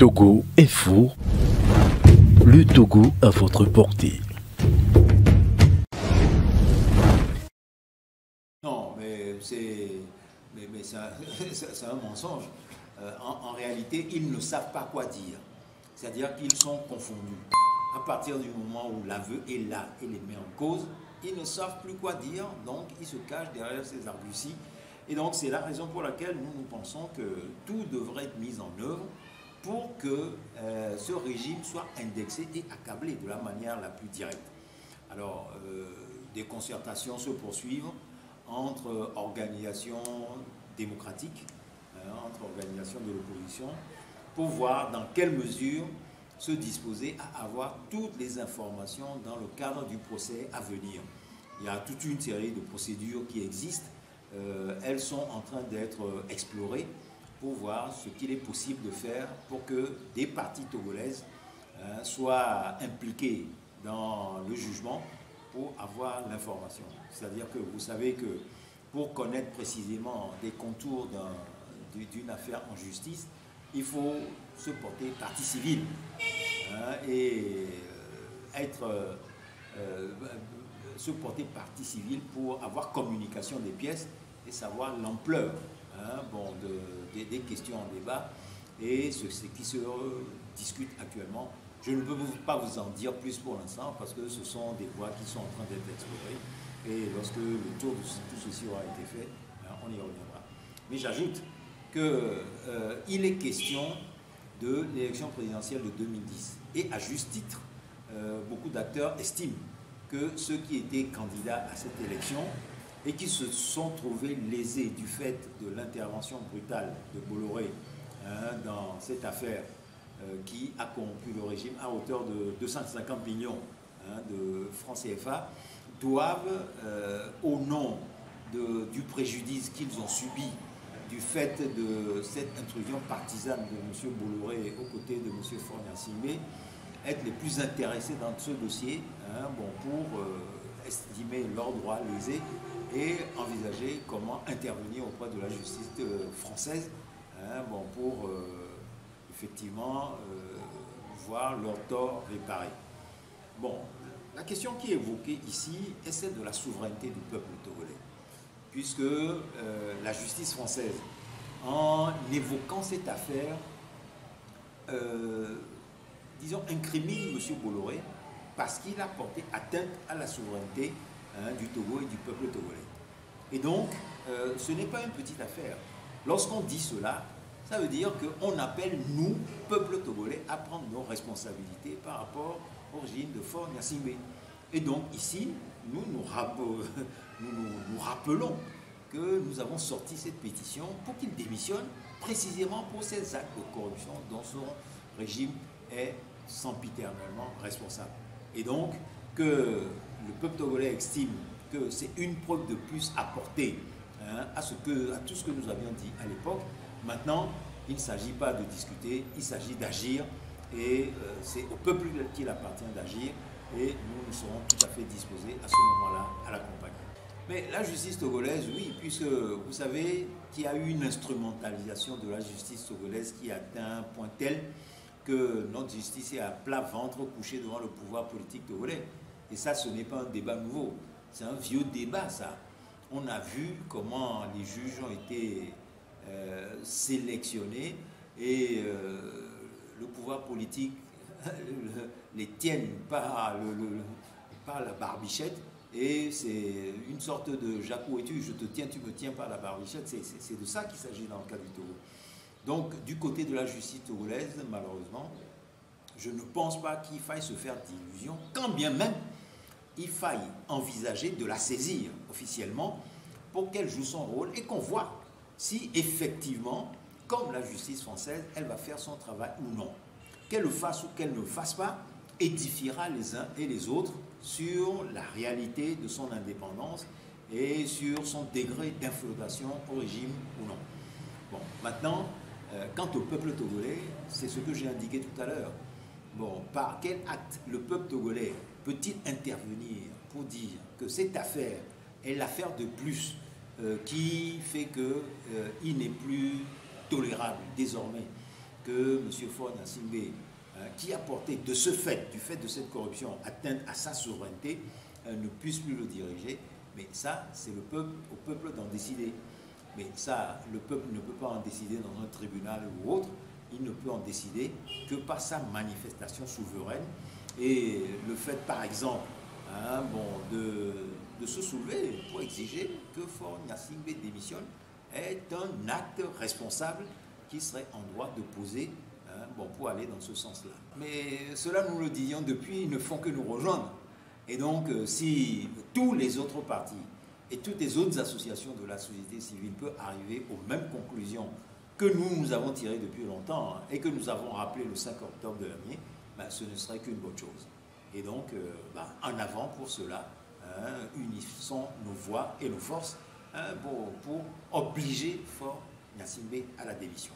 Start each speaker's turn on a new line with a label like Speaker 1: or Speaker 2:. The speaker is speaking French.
Speaker 1: Togo Info, le Togo à votre portée.
Speaker 2: Non, mais c'est un mensonge. En réalité, ils ne savent pas quoi dire. C'est-à-dire qu'ils sont confondus. À partir du moment où l'aveu est là et les met en cause, ils ne savent plus quoi dire, donc ils se cachent derrière ces arguties. Et donc c'est la raison pour laquelle nous pensons que tout devrait être mis en œuvre pour que ce régime soit indexé et accablé de la manière la plus directe. Alors, des concertations se poursuivent entre organisations démocratiques, entre organisations de l'opposition, pour voir dans quelle mesure se disposer à avoir toutes les informations dans le cadre du procès à venir. Il y a toute une série de procédures qui existent. Elles sont en train d'être explorées pour voir ce qu'il est possible de faire pour que des parties togolaises soient impliquées dans le jugement pour avoir l'information. C'est-à-dire que vous savez que pour connaître précisément des contours d'une affaire en justice, il faut se porter partie civile et se porter partie civile pour avoir communication des pièces et savoir l'ampleur des questions en débat et ce qui se discute actuellement. Je ne peux pas vous en dire plus pour l'instant parce que ce sont des voies qui sont en train d'être explorées et lorsque le tour de tout ceci aura été fait, on y reviendra. Mais j'ajoute qu'il est question de l'élection présidentielle de 2010 et à juste titre, beaucoup d'acteurs estiment que ceux qui étaient candidats à cette élection et qui se sont trouvés lésés du fait de l'intervention brutale de Bolloré dans cette affaire qui a corrompu le régime à hauteur de 250 millions de francs CFA, doivent, au nom du préjudice qu'ils ont subi du fait de cette intrusion partisane de M. Bolloré aux côtés de M. Faure-Gnassingbé, être les plus intéressés dans ce dossier pour estimer leurs droits lésés et envisager comment intervenir auprès de la justice française pour effectivement voir leurs torts réparés. Bon, la question qui est évoquée ici est celle de la souveraineté du peuple togolais, puisque la justice française, en évoquant cette affaire, disons, incrimine M. Bolloré parce qu'il a porté atteinte à la souveraineté du Togo et du peuple togolais. Et donc, ce n'est pas une petite affaire. Lorsqu'on dit cela, ça veut dire qu'on appelle, nous, peuple togolais, à prendre nos responsabilités par rapport au régime de Faure-Gnassingbé. Et donc, ici, nous rappelons que nous avons sorti cette pétition pour qu'il démissionne précisément pour ces actes de corruption dont son régime est sempiternellement responsable. Et donc, que le peuple togolais estime que c'est une preuve de plus apportée à tout ce que nous avions dit à l'époque. Maintenant, il ne s'agit pas de discuter, il s'agit d'agir et c'est au peuple qu'il appartient d'agir et nous serons tout à fait disposés à ce moment-là à l'accompagner. Mais la justice togolaise, oui, puisque vous savez qu'il y a eu une instrumentalisation de la justice togolaise qui a atteint un point tel que notre justice est à plat ventre couché devant le pouvoir politique togolais. Et ça, ce n'est pas un débat nouveau, c'est un vieux débat, ça. On a vu comment les juges ont été sélectionnés et le pouvoir politique les tienne par la barbichette et c'est une sorte de Jacques tu, je te tiens, tu me tiens par la barbichette, c'est de ça qu'il s'agit dans le cas du Togo. Donc du côté de la justice togolaise, malheureusement, je ne pense pas qu'il faille se faire d'illusions, quand bien même il faille envisager de la saisir officiellement pour qu'elle joue son rôle et qu'on voit si effectivement, comme la justice française, elle va faire son travail ou non. Qu'elle le fasse ou qu'elle ne le fasse pas, édifiera les uns et les autres sur la réalité de son indépendance et sur son degré d'infiltration au régime ou non. Bon, maintenant, quant au peuple togolais, c'est ce que j'ai indiqué tout à l'heure. Bon, par quel acte le peuple togolais peut-il intervenir pour dire que cette affaire est l'affaire de plus qui fait qu'il n'est plus tolérable désormais que que M. Faure Gnassingbé, qui a porté de ce fait, du fait de cette corruption, atteinte à sa souveraineté, ne puisse plus le diriger. Mais ça, c'est le peuple, au peuple d'en décider. Mais ça, le peuple ne peut pas en décider dans un tribunal ou autre. Il ne peut en décider que par sa manifestation souveraine. Et le fait, par exemple, de se soulever pour exiger que Faure Gnassingbé démissionne est un acte responsable qui serait en droit de poser pour aller dans ce sens-là. Mais cela, nous le disions depuis, ils ne font que nous rejoindre. Et donc, si tous les autres partis et toutes les autres associations de la société civile peuvent arriver aux mêmes conclusions que nous avons tirées depuis longtemps et que nous avons rappelées le 5 octobre dernier, ce ne serait qu'une bonne chose. Et donc, en avant pour cela, unissons nos voix et nos forces pour obliger Faure Gnassingbé à la démission.